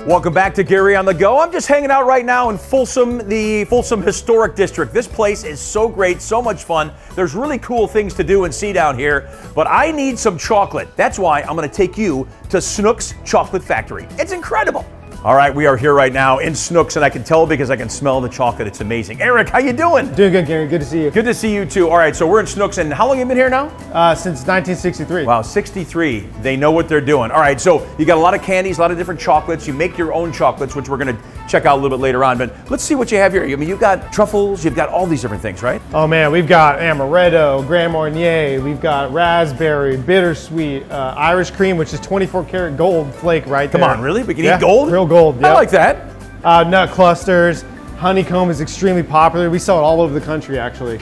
Welcome back to Gary on the Go. I'm just hanging out right now in Folsom, the Folsom Historic District. This place is so great, so much fun. There's really cool things to do and see down here, but I need some chocolate. That's why I'm going to take you to Snook's Chocolate Factory. It's incredible. All right, we are here right now in Snook's, and I can tell because I can smell the chocolate. It's amazing. Eric, how you doing? Doing good, Gary. Good to see you. Good to see you too. All right, so we're in Snook's, and how long have you been here now? Since 1963. Wow, 63. They know what they're doing. All right, so you got a lot of candies, a lot of different chocolates. You make your own chocolates, which we're going to check out a little bit later on. But let's see what you have here. I mean, you've got truffles, you've got all these different things, right? Oh man, we've got amaretto, Grand Marnier, we've got raspberry, bittersweet, Irish cream, which is 24 karat gold flake right there. Come on, really? We can eat gold? Real gold, yeah. I like that. Nut clusters, honeycomb is extremely popular. We sell it all over the country, actually.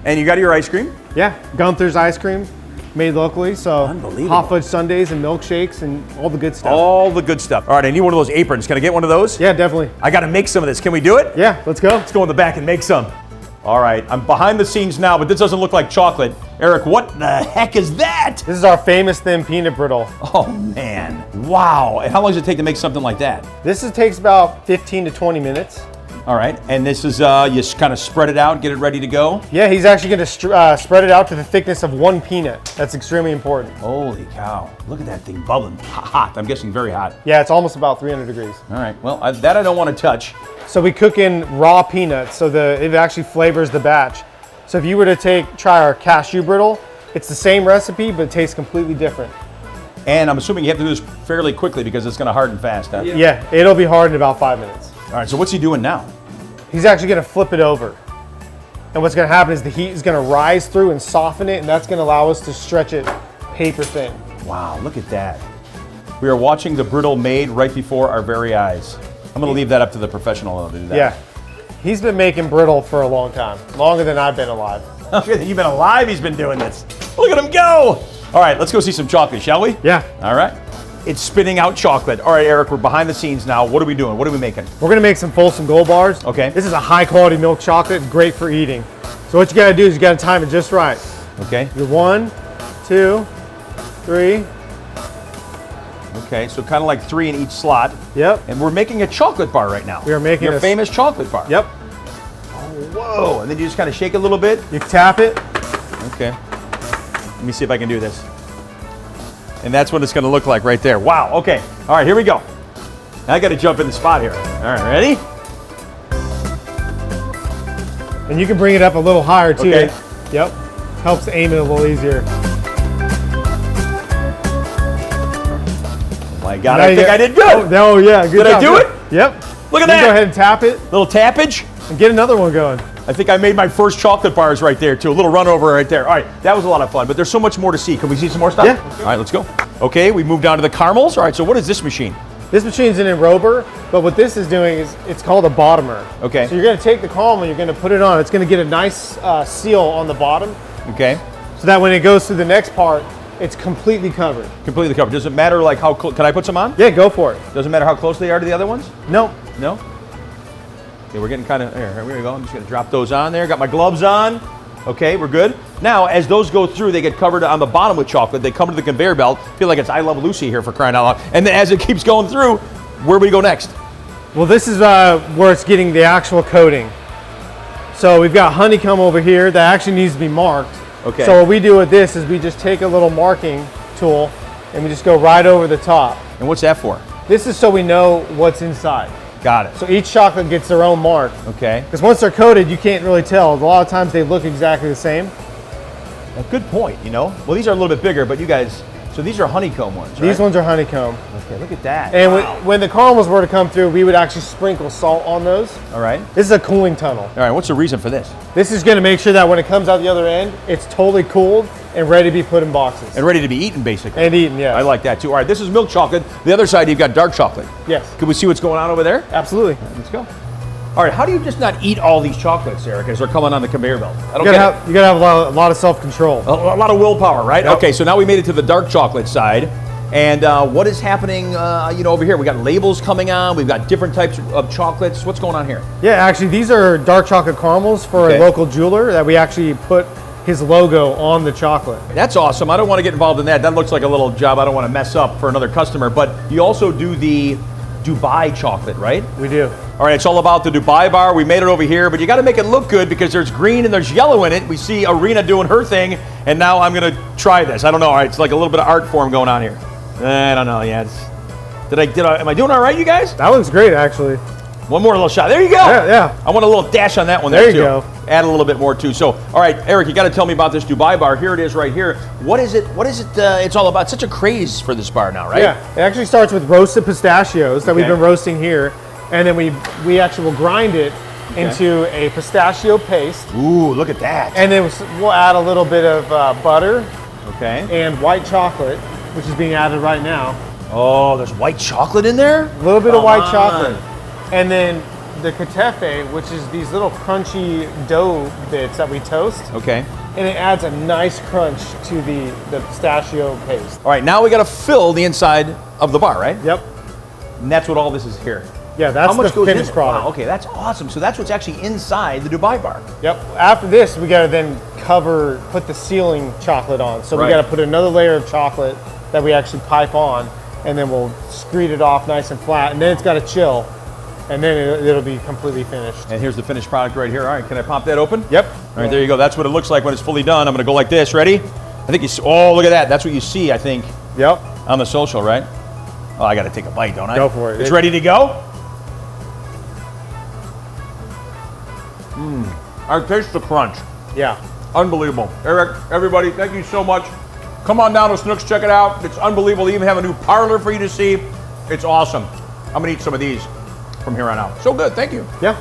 And you got your ice cream? Yeah, Gunther's ice cream, made locally. So unbelievable. Hot fudge sundaes and milkshakes and all the good stuff. All the good stuff. All right, I need one of those aprons. Can I get one of those? Yeah, definitely. I got to make some of this. Can we do it? Yeah, let's go. Let's go in the back and make some. All right, I'm behind the scenes now, but this doesn't look like chocolate. Eric, what the heck is that? This is our famous thin peanut brittle. Oh man, wow. And how long does it take to make something like that? This takes about 15 to 20 minutes. All right, and this is, you kind of spread it out, get it ready to go? Yeah, he's actually going to spread it out to the thickness of one peanut. That's extremely important. Holy cow, look at that thing bubbling. Hot, I'm guessing very hot. Yeah, it's almost about 300 degrees. All right, well, that I don't want to touch. So we cook in raw peanuts, so it actually flavors the batch. So if you were to try our cashew brittle, it's the same recipe, but it tastes completely different. And I'm assuming you have to do this fairly quickly because it's going to harden fast, huh? Yeah, it'll be hard in about 5 minutes. All right, so what's he doing now? He's actually going to flip it over. And what's going to happen is the heat is going to rise through and soften it, and that's going to allow us to stretch it paper thin. Wow, look at that. We are watching the brittle made right before our very eyes. I'm going to leave that up to the professional to do that. Yeah. He's been making brittle for a long time, longer than I've been alive. You've been alive, he's been doing this. Look at him go! All right, let's go see some chocolate, shall we? Yeah. All right. It's spitting out chocolate. All right, Eric, we're behind the scenes now. What are we doing? What are we making? We're going to make some Folsom Gold Bars. Okay. This is a high quality milk chocolate, great for eating. So what you got to do is you got to time it just right. Okay. You're 1, 2, 3. Okay, so kind of like 3 in each slot. Yep. And we're making a chocolate bar right now. We are making your famous chocolate bar. Yep. Oh, whoa. And then you just kind of shake it a little bit. You tap it. Okay. Let me see if I can do this. And that's what it's going to look like right there. Wow. Okay. All right, here we go. Now I got to jump in the spot here. All right, ready? And you can bring it up a little higher too. Okay. Yep. Helps aim it a little easier. Oh my God, I think I did good. Oh yeah, good job. Did I do it? Yep. Look at that. that. Go ahead and tap it. Little tappage. And get another one going. I think I made my first chocolate bars right there too. A little run over right there. All right, that was a lot of fun, but there's so much more to see. Can we see some more stuff? Yeah. All right, let's go. Okay, we moved down to the caramels. All right, so what is this machine? This machine's an enrober, but what this is doing is it's called a bottomer. Okay. So you're going to take the caramel, you're going to put it on. It's going to get a nice seal on the bottom. Okay. So that when it goes to the next part, it's completely covered. Completely covered. Does it matter like how close? Can I put some on? Yeah, go for it. Doesn't matter how close they are to the other ones? No. No? Okay, we're getting kind of, here we go. I'm just going to drop those on there. Got my gloves on. Okay, we're good. Now, as those go through, they get covered on the bottom with chocolate. They come to the conveyor belt. Feel like it's I Love Lucy here for crying out loud. And then as it keeps going through, where do we go next? Well, this is where it's getting the actual coating. So we've got honeycomb over here that actually needs to be marked. Okay. So what we do with this is we just take a little marking tool and we just go right over the top. And what's that for? This is so we know what's inside. Got it. So each chocolate gets their own mark. Okay. Because once they're coated, you can't really tell. A lot of times they look exactly the same. A good point, you know? Well, these are a little bit bigger, but you guys, so these are honeycomb ones, right? These ones are honeycomb. Okay, look at that. And wow. when the caramels were to come through, we would actually sprinkle salt on those. All right. This is a cooling tunnel. All right, what's the reason for this? This is going to make sure that when it comes out the other end, it's totally cooled and ready to be put in boxes. And ready to be eaten, basically. And eaten, yeah. I like that, too. All right, this is milk chocolate. The other side, you've got dark chocolate. Yes. Can we see what's going on over there? Absolutely. Let's go. All right, how do you just not eat all these chocolates, Eric, as they're coming on the conveyor belt? I don't You gotta have a lot of self-control. A lot of willpower, right? Yep. Okay, so now we made it to the dark chocolate side. And what is happening, over here? We got labels coming on. We've got different types of chocolates. What's going on here? Yeah, actually, these are dark chocolate caramels for a local jeweler that we actually put his logo on the chocolate. That's awesome. I don't want to get involved in that. That looks like a little job I don't want to mess up for another customer. But you also do the Dubai chocolate, right? We do. All right, it's all about the Dubai bar. We made it over here, but you got to make it look good because there's green and there's yellow in it. We see Arena doing her thing, and now I'm going to try this. I don't know. All right, it's like a little bit of art form going on here. I don't know. Yeah, am I doing all right, you guys? That looks great, actually. One more little shot. There you go. Yeah. I want a little dash on that one There there, you too. go. Add a little bit more, too. So, all right, Eric, you got to tell me about this Dubai bar. Here it is right here. What is it? It's all about? Such a craze for this bar now, right? Yeah, it actually starts with roasted pistachios that we've been roasting here. And then we actually will grind it into a pistachio paste. Ooh, look at that. And then we'll add a little bit of butter and white chocolate, which is being added right now. Oh, there's white chocolate in there? A little bit of white chocolate. And then the katafe, which is these little crunchy dough bits that we toast. Okay. And it adds a nice crunch to the pistachio paste. All right, now we got to fill the inside of the bar, right? Yep. And that's what all this is here. Yeah, that's the finished product. Wow, okay, that's awesome. So that's what's actually inside the Dubai bar. Yep. After this, we got to then put the sealing chocolate on. So we got to put another layer of chocolate that we actually pipe on, and then we'll screed it off nice and flat, and then it's got to chill, and then it'll be completely finished. And here's the finished product right here. All right, can I pop that open? Yep. All right, there you go. That's what it looks like when it's fully done. I'm going to go like this. Ready? I think you see, oh, look at that. That's what you see, I think, on the social, right? Oh, I got to take a bite, don't I? Go for it. It's ready to go? I taste the crunch. Yeah. Unbelievable. Eric, everybody, thank you so much. Come on down to Snook's, check it out. It's unbelievable. They even have a new parlor for you to see. It's awesome. I'm going to eat some of these from here on out. So good. Thank you. Yeah.